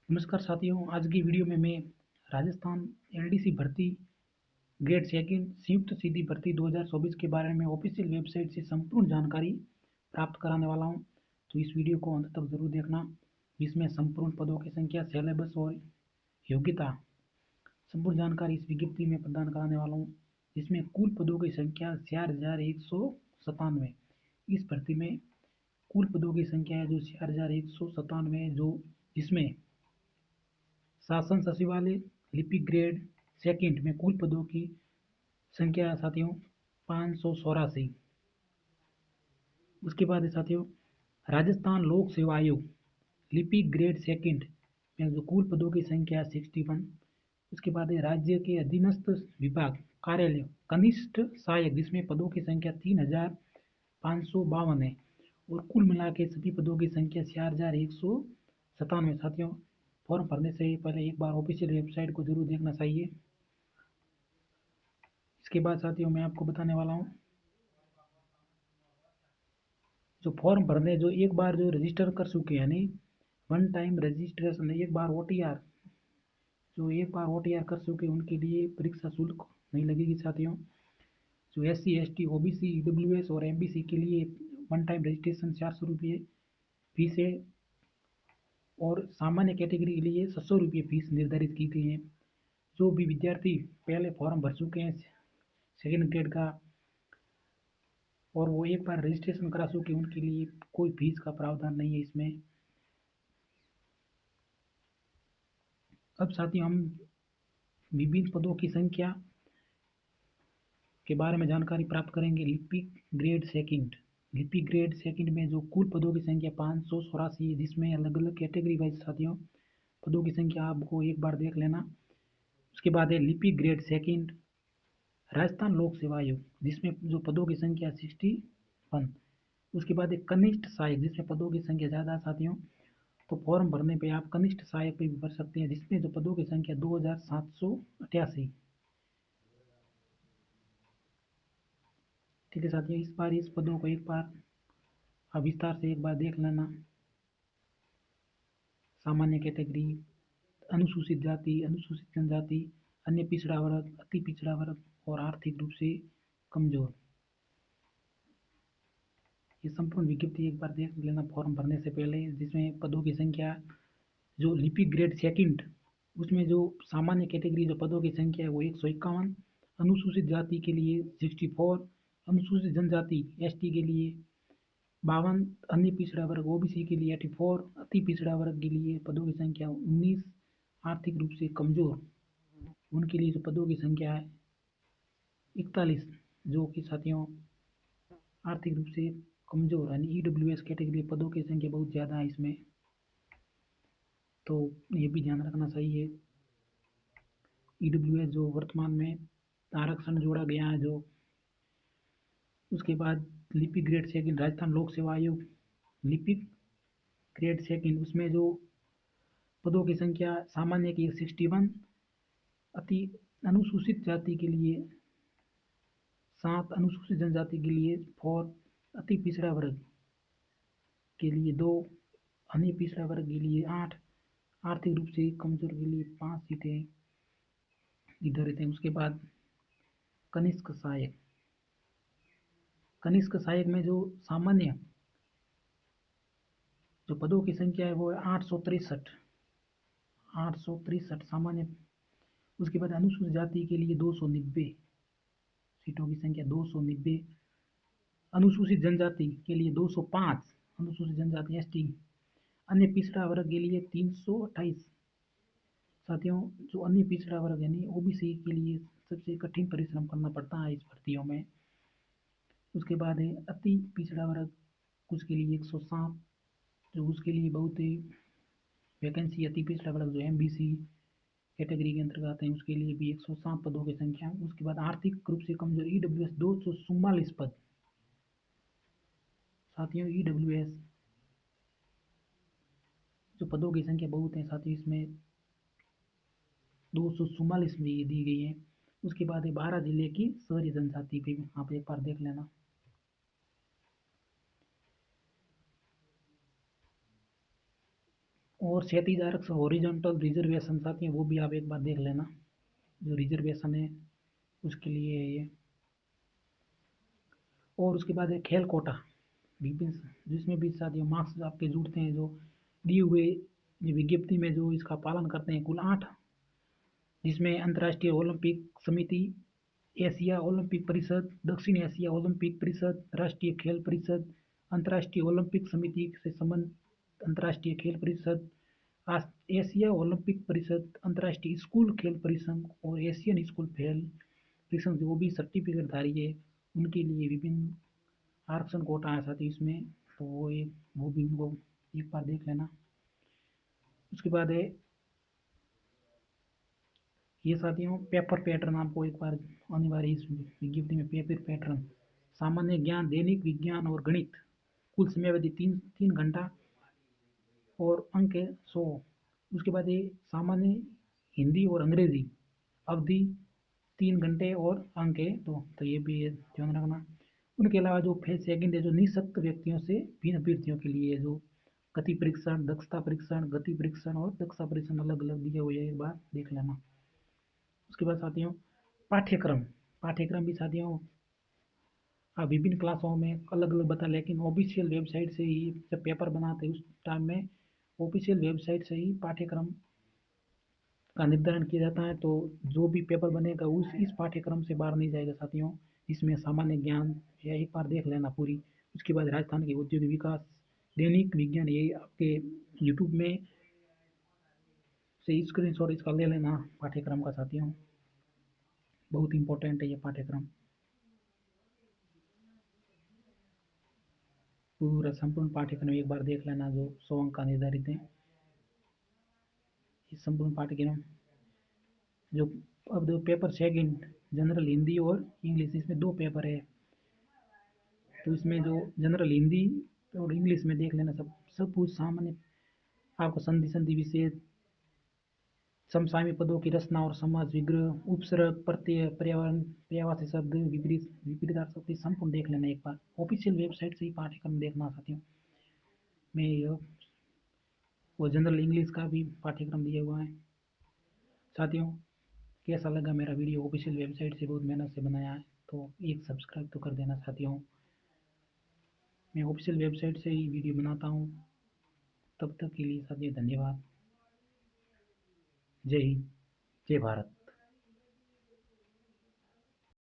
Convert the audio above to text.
नमस्कार साथियों, आज की वीडियो में मैं राजस्थान एलडीसी भर्ती ग्रेड सेकंड संयुक्त सीधी भर्ती 2024 के बारे में ऑफिशियल वेबसाइट से संपूर्ण जानकारी प्राप्त कराने वाला हूं। तो इस वीडियो को अंत तक जरूर देखना, जिसमें संपूर्ण पदों की संख्या, सिलेबस और योग्यता संपूर्ण जानकारी इस विज्ञप्ति में प्रदान कराने वाला हूँ। जिसमें कुल पदों की संख्या 4197। इस भर्ती में कुल पदों की संख्या है जो 4197 है, जो जिसमें शासन सचिवालय लिपिक ग्रेड सेकंड में कुल पदों की संख्या है साथियों 584। उसके बाद है साथियों राजस्थान लोक सेवा आयोग लिपिक ग्रेड सेकंड में जो कुल पदों की संख्या है 61। उसके बाद है राज्य के अधीनस्थ विभाग कार्यालय कनिष्ठ सहायक, जिसमें पदों की संख्या 3552 है और कुल मिला के सभी पदों की संख्या 4197। साथियों, फॉर्म भरने से पहले एक बार ऑफिशियल वेबसाइट को जरूर देखना चाहिए। इसके बाद साथियों मैं आपको बताने वाला हूँ जो फॉर्म भरने जो एक बार जो रजिस्टर कर चुके हैं, यानी वन टाइम रजिस्ट्रेशन, एक बार ओटीआर जो एक बार ओटीआर कर चुके हैं उनके लिए परीक्षा शुल्क नहीं लगेगी साथियों। जो एससी एसटी ओबीसी ईडब्ल्यूएस और एमबीसी के लिए वन टाइम रजिस्ट्रेशन 400 रुपये फीस है और सामान्य कैटेगरी के लिए 700 रुपये फीस निर्धारित की गई है। जो भी विद्यार्थी पहले फॉर्म भर चुके हैं सेकेंड ग्रेड का और वो एक बार रजिस्ट्रेशन करा चुके हैं उनके लिए कोई फीस का प्रावधान नहीं है इसमें। अब साथियों हम विभिन्न पदों की संख्या के बारे में जानकारी प्राप्त करेंगे। लिपिक ग्रेड सेकंड में जो कुल पदों की संख्या 584 है, जिसमें अलग अलग कैटेगरी वाइज साथियों पदों की संख्या आपको एक बार देख लेना। उसके बाद है लिपिक ग्रेड सेकंड राजस्थान लोक सेवा आयोग, जिसमें जो पदों की संख्या 61। उसके बाद एक कनिष्ठ सहायक, जिसमें पदों की संख्या ज़्यादा साथियों, तो फॉर्म भरने पे आप कनिष्ठ सहायक पे भी भर सकते हैं, जिसमें जो पदों की संख्या 2788। ठीक है साथियों, इस बार इस पदों को एक बार आप विस्तार से एक बार देख लेना। सामान्य कैटेगरी, अनुसूचित जाति, अनुसूचित जनजाति, अन्य पिछड़ा वर्ग, अति पिछड़ा वर्ग और आर्थिक रूप से कमजोर, ये संपूर्ण विज्ञप्ति एक बार देख लेना फॉर्म भरने से पहले। जिसमें पदों की संख्या जो लिपिक ग्रेड सेकंड, उसमें जो सामान्य कैटेगरी जो पदों की संख्या है वो 151, अनुसूचित जाति के लिए 64, अनुसूचित जनजाति एसटी के लिए 52, अन्य पिछड़ा वर्ग ओबीसी के लिए 84, अति पिछड़ा वर्ग के लिए पदों की संख्या 19, आर्थिक रूप से कमजोर उनके लिए जो पदों की संख्या है 41, जो कि साथियों आर्थिक रूप से कमजोर यानी ईडब्ल्यूएस कैटेगरी पदों की संख्या बहुत ज़्यादा है इसमें, तो ये भी ध्यान रखना चाहिए। ईडब्ल्यूएस जो वर्तमान में आरक्षण जोड़ा गया है जो। उसके बाद लिपिक ग्रेड सेकंड राजस्थान लोक सेवा आयोग लिपिक ग्रेड सेकंड, उसमें जो पदों की संख्या सामान्य की 61, अति अनुसूचित जाति के लिए 7, अनुसूचित जनजाति के लिए 4, अति पिछड़ा वर्ग के लिए 2, अन्य पिछड़ा वर्ग के लिए 8, आर्थिक रूप से कमजोर के लिए 5 सीटें निर्धारित हैं। उसके बाद कनिष्क सहायक, कनिष्क सहायक में जो सामान्य जो पदों की संख्या है वो है 863, 863 सामान्य। उसके बाद अनुसूचित जाति के लिए 290 सीटों की संख्या 290, अनुसूचित जनजाति के लिए 205, अनुसूचित जनजाति एसटी, अन्य पिछड़ा वर्ग के लिए 328। साथियों, जो अन्य पिछड़ा वर्ग यानी ओबीसी के लिए सबसे कठिन परिश्रम करना पड़ता है इस भर्तियों में। उसके बाद है अति पिछड़ा वर्ग, उसके लिए 107, जो उसके लिए बहुत ही वैकेंसी अति पिछड़ा वर्ग जो एमबीसी कैटेगरी के अंतर्गत आते हैं उसके लिए भी 107 पदों की संख्या। उसके बाद आर्थिक रूप से कमजोर ईडब्ल्यूएस 244 पद। साथियों, ईडब्ल्यूएस जो पदों की संख्या बहुत है साथियों, इसमें 244 में दी गई है। उसके बाद है 12 जिले की शहरी जनजाति पे आप एक बार देख लेना। और क्षैतिज आरक्षण हॉरिजॉन्टल रिजर्वेशन साथियों वो भी आप एक बार देख लेना, जो रिजर्वेशन है उसके लिए है ये। और उसके बाद है खेल कोटा, विभिन्न जिसमें भी साथियों मार्क्स आपके जुड़ते हैं जो दिए हुए विज्ञप्ति में जो इसका पालन करते हैं कुल 8, जिसमें अंतर्राष्ट्रीय ओलंपिक समिति, एशिया ओलंपिक परिषद, दक्षिण एशिया ओलंपिक परिषद, राष्ट्रीय खेल परिषद, अंतर्राष्ट्रीय ओलंपिक समिति से संबंध अंतर्राष्ट्रीय खेल परिषद, एशिया ओलंपिक परिषद, अंतर्राष्ट्रीय स्कूल खेल परिषद और एशियन स्कूल खेल परिषद जो भी सर्टिफिकेटधारी है उनके लिए विभिन्न आरक्षण कोटा है साथ ही इसमें, तो वो भी उनको एक बार देख लेना। उसके बाद है ये साथियों पेपर पैटर्न, आपको एक बार अनिवार्य इस विज्ञप्ति में पेपर पैटर्न, सामान्य ज्ञान, दैनिक विज्ञान और गणित, कुल समयावधि 3 घंटा और अंक है 100। उसके बाद ये सामान्य हिंदी और अंग्रेजी अवधि 3 घंटे और अंक है तो ये भी ध्यान रखना। उनके अलावा जो फेज सेकंड है जो निःशक्त व्यक्तियों से भिन्न अभ्यर्थियों के लिए जो गति परीक्षण, दक्षता परीक्षण, गति परीक्षण और दक्षता परीक्षण अलग अलग दिए हुए हैं, एक बार देख लेना। उसके बाद साथियों पाठ्यक्रम, पाठ्यक्रम भी साथियों आप विभिन्न क्लासों में अलग अलग बता, लेकिन ऑफिशियल वेबसाइट से ही जब पेपर बनाते हैं उस टाइम में ऑफिशियल वेबसाइट से ही पाठ्यक्रम का निर्धारण किया जाता है, तो जो भी पेपर बनेगा उस इस पाठ्यक्रम से बाहर नहीं जाएगा साथियों। इसमें सामान्य ज्ञान या एक बार देख लेना पूरी। उसके बाद राजस्थान के औद्योगिक विकास, दैनिक विज्ञान, ये आपके यूट्यूब में से स्क्रीनशॉट इसका ले लेना पाठ्यक्रम का साथियों, बहुत इंपॉर्टेंट है ये पाठ्यक्रम। पूरा संपूर्ण पाठ्यक्रम एक बार देख लेना जो 100 अंक का निर्धारित है। इस संपूर्ण पाठ्यक्रम जो अब दो पेपर सेकंड जनरल हिंदी और इंग्लिश, इसमें 2 पेपर है, तो इसमें जो जनरल हिंदी और इंग्लिश में देख लेना सब कुछ सामान्य आपको संधि संधि विशेष, समसामयिक पदों की रचना और समाज विग्रह, उपसर्ग, प्रत्यय, पर्यावरण, पर्यायवाची शब्द, विपरीत विपरीतार्थ शब्द संपूर्ण देख लेना एक बार। ऑफिशियल वेबसाइट से ही पाठ्यक्रम देखना साथियों। मैं वो जनरल इंग्लिश का भी पाठ्यक्रम दिया हुआ है साथियों। कैसा लगा मेरा वीडियो, ऑफिशियल वेबसाइट से बहुत मेहनत से बनाया है, तो एक सब्सक्राइब तो कर देना साथियों। मैं ऑफिशियल वेबसाइट से ही वीडियो बनाता हूँ। तब तक के लिए साथियों धन्यवाद। जय हिंद, जय भारत।